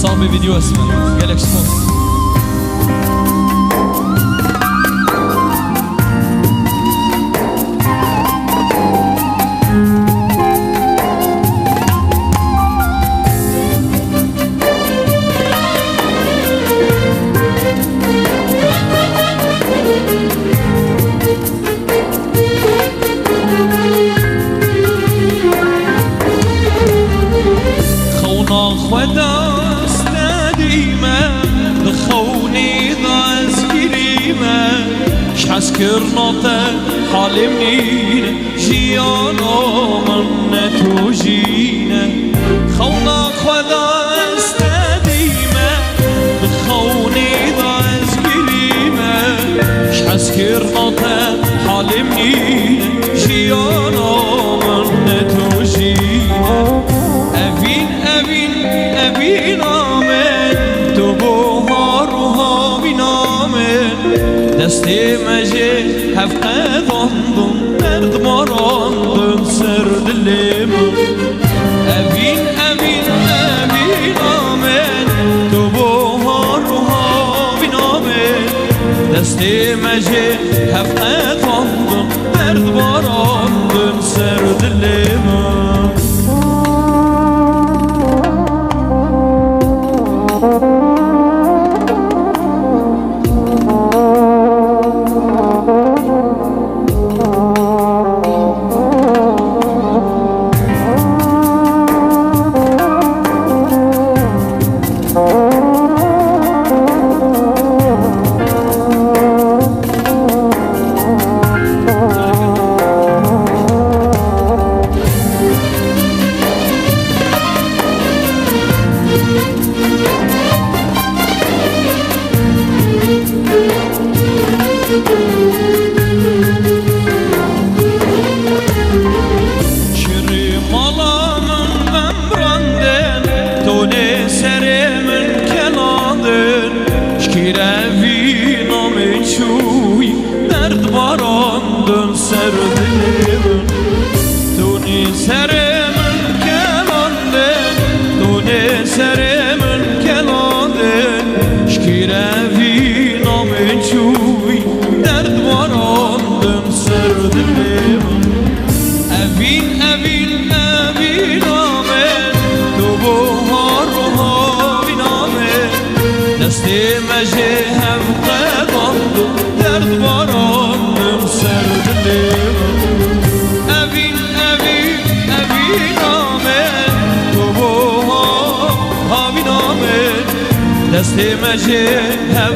صاحب فيديو اسمه جالكس موس. خدا استديمه بخوني ضاز كريمه شحس كرناته حالي منين جيانا من توجينه خونا خدا استديمه بخوني ضاز كريمه شحس كرناته حالي منين جيانا من توجينه أبين آمن تو بهار و هاوین آمن دستی مجه هفته داندن درد ماراندن سر دلم أبين آمن تو بهار و هاوین آمن دستی مجه هفته داندن درد ماراندن سر دلم درد باراندن سر دلم دونی سرمن کلاندن دونی سرمن کلاندن شکی روی نام چوی درد باراندن سر دلم اوین آمن تو بهار و هاوین آمن دستی مجه هم قداندن درد باراندن سر دلم اوین آمن تو بهار هاوین آمن دستی مجه هم